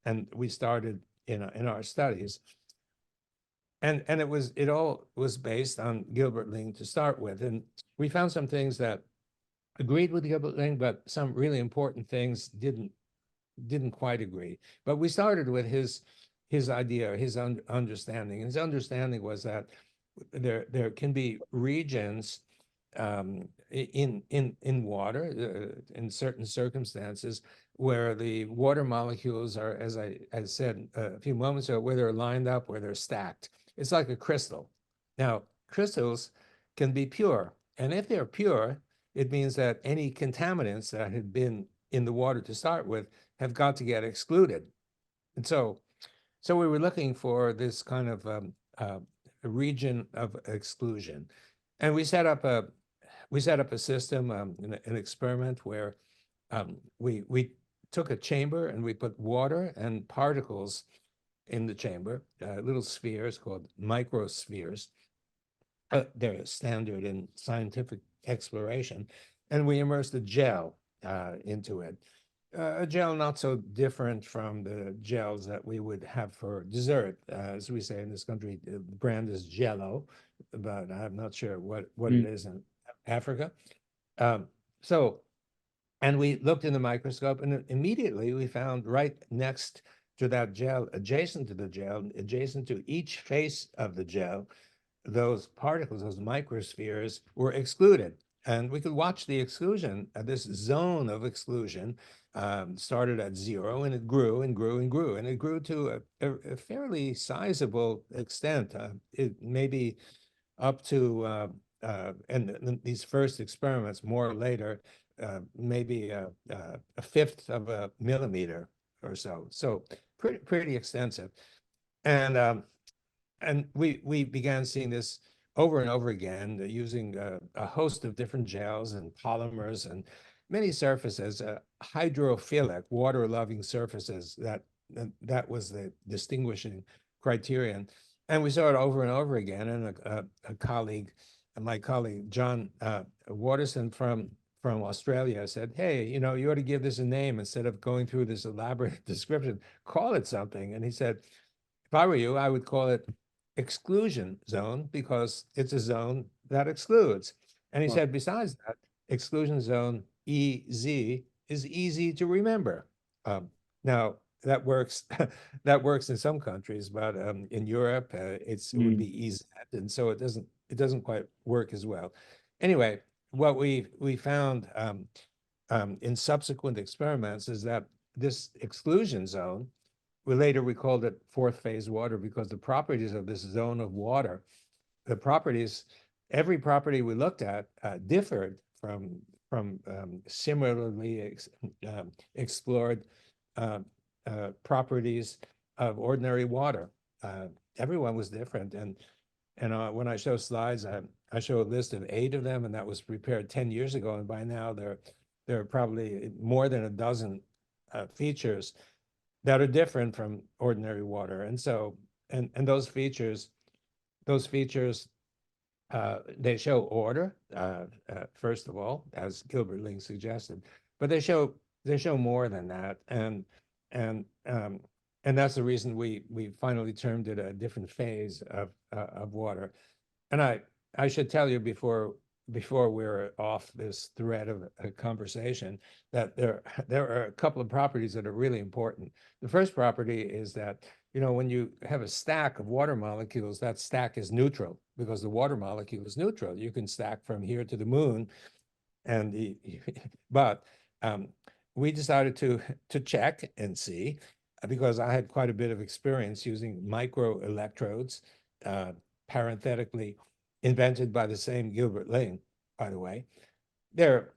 and we started in our studies. And it all was based on Gilbert Ling to start with. And we found some things that agreed with Gilbert Ling, but some really important things didn't quite agree. But we started with his idea, his understanding. His understanding was that there can be regions in water in certain circumstances where the water molecules are, as I said a few moments ago, where they're lined up, where they're stacked. It's like a crystal. Now, crystals can be pure, and if they're pure, it means that any contaminants that had been in the water to start with have got to get excluded. And so we were looking for this kind of a region of exclusion, and we set up a system, an experiment where we took a chamber and we put water and particles in the chamber, little spheres called microspheres. They're standard in scientific exploration, and we immersed a gel into it. A gel not so different from the gels that we would have for dessert. As we say in this country, the brand is Jello, but I'm not sure what it is in Africa. And we looked in the microscope, and immediately we found right next to that gel, adjacent to the gel, adjacent to each face of the gel, those particles, those microspheres, were excluded. And we could watch the exclusion, this zone of exclusion started at 0, and it grew and grew and grew. And it grew to a fairly sizable extent. It maybe up to, and these first experiments more later, maybe a fifth of a millimeter or so. So pretty extensive. And we began seeing this over and over again, using a host of different gels and polymers and many surfaces, hydrophilic, water-loving surfaces. That was the distinguishing criterion. And we saw it over and over again. And a colleague, my colleague, John Waterson from Australia said, hey, you ought to give this a name instead of going through this elaborate description, call it something. And he said, if I were you, I would call it exclusion zone, because it's a zone that excludes. And he said, besides that, exclusion zone, EZ, is easy to remember. Now, that works that works in some countries, but in Europe, it would be EZ, and so it doesn't quite work as well. Anyway, what we found in subsequent experiments is that this exclusion zone, later we called it fourth phase water, because the properties of this zone of water, every property we looked at differed from similarly explored properties of ordinary water. Everyone was different, and when I show slides, I show a list of 8 of them, and that was prepared 10 years ago, and by now there are probably more than a dozen features that are different from ordinary water. And so, and those features, they show order, first of all, as Gilbert Ling suggested, but they show more than that. And that's the reason we finally termed it a different phase of water. And I should tell you before we're off this thread of a conversation, that there are a couple of properties that are really important. The first property is that, when you have a stack of water molecules, that stack is neutral, because the water molecule is neutral. You can stack from here to the moon, but we decided to check and see, because I had quite a bit of experience using microelectrodes, parenthetically invented by the same Gilbert Ling, by the way. They're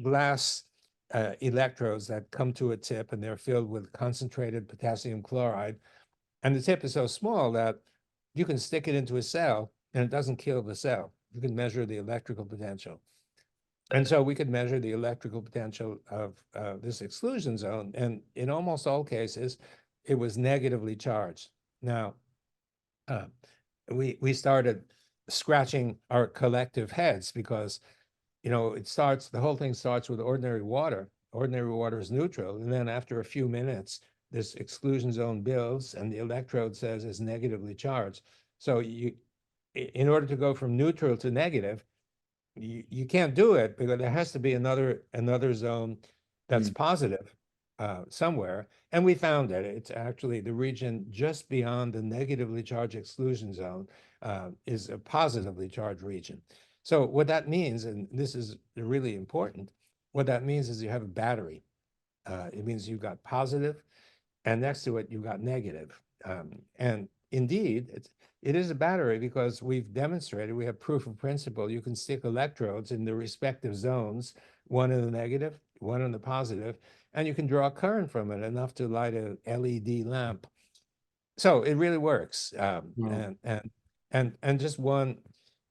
glass electrodes that come to a tip, and they're filled with concentrated potassium chloride. And the tip is so small that you can stick it into a cell and it doesn't kill the cell. You can measure the electrical potential. And so we could measure the electrical potential of this exclusion zone. And in almost all cases, it was negatively charged. Now, we started scratching our collective heads, because, the whole thing starts with ordinary water. Ordinary water is neutral. And then after a few minutes, this exclusion zone builds and the electrode says is negatively charged. So in order to go from neutral to negative, you can't do it because there has to be another zone that's Mm. positive somewhere. And we found it. It's actually the region just beyond the negatively charged exclusion zone is a positively charged region. So what that means, and this is really important, what that means is you have a battery. It means you've got positive, and next to it you've got negative. And indeed, it is a battery because we've demonstrated, we have proof of principle. You can stick electrodes in the respective zones, one in the negative, one in the positive, and you can draw current from it enough to light a LED lamp. So it really works. Wow. And just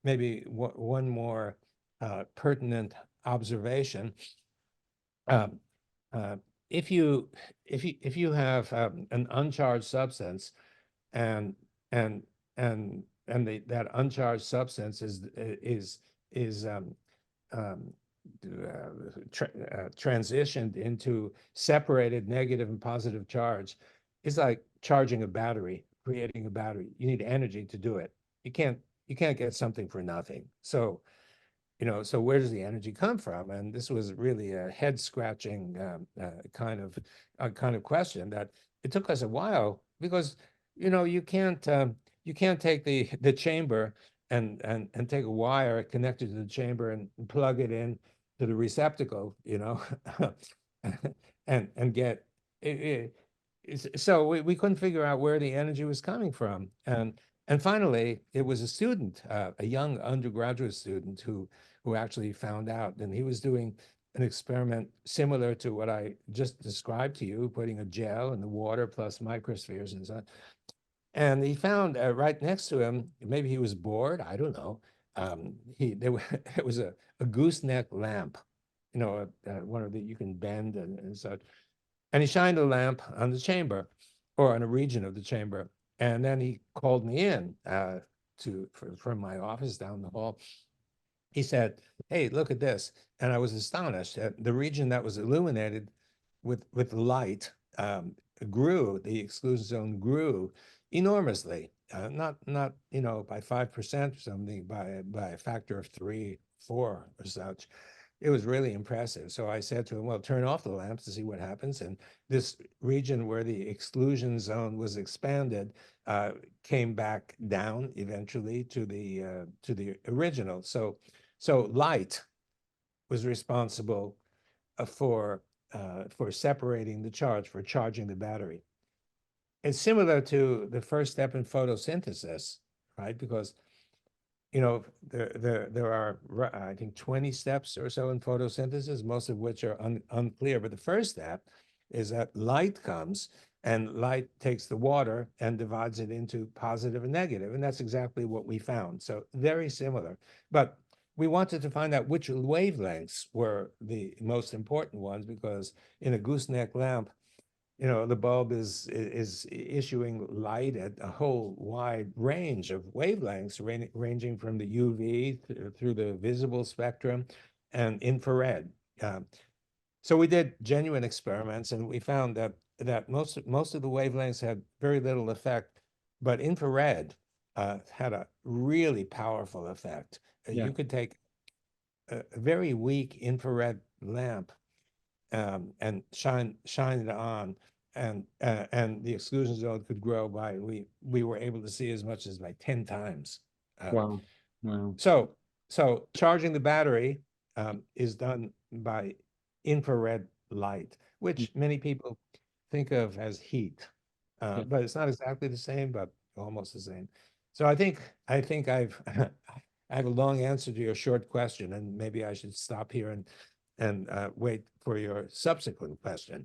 maybe one more pertinent observation. Um, uh, if you have an uncharged substance and and that uncharged substance is um, transitioned into separated negative and positive charge, it's like charging a battery, creating a battery. You need energy to do it. You can't get something for nothing. So so where does the energy come from? And this was really a head-scratching kind of question that it took us a while because you can't take the chamber and take a wire connected to the chamber and plug it in to the receptacle, and get it. So we couldn't figure out where the energy was coming from, and finally it was a student, a young undergraduate student who actually found out, and he was doing an experiment similar to what I just described to you, putting a gel in the water plus microspheres and so on. And he found right next to him, maybe he was bored, I don't know. It was a gooseneck lamp, one of the you can bend and such. And he shined a lamp on the chamber or on a region of the chamber. And then he called me in from my office down the hall. He said, "Hey, look at this." And I was astonished at the region that was illuminated with light grew, the exclusion zone grew enormously, not by 5% or something, by a factor of 3, 4 or such. It was really impressive. So I said to him, well, turn off the lamps to see what happens. And this region where the exclusion zone was expanded came back down eventually to the original. So light was responsible for separating the charge, for charging the battery. It's similar to the first step in photosynthesis, right? Because there are, I think, 20 steps or so in photosynthesis, most of which are unclear. But the first step is that light comes and light takes the water and divides it into positive and negative. And that's exactly what we found. So very similar. But we wanted to find out which wavelengths were the most important ones, because in a gooseneck lamp, the bulb is issuing light at a whole wide range of wavelengths, ranging from the UV through the visible spectrum and infrared. So we did genuine experiments, and we found that most of the wavelengths had very little effect, but infrared had a really powerful effect. Yeah. You could take a very weak infrared lamp and shine it on, and the exclusion zone could grow by we were able to see as much as by 10 times. Wow. Wow. So charging the battery is done by infrared light, Mm. which many people think of as heat, Yeah. but it's not exactly the same, but almost the same. So I think I've I have a long answer to your short question, and maybe I should stop here and wait for your subsequent question.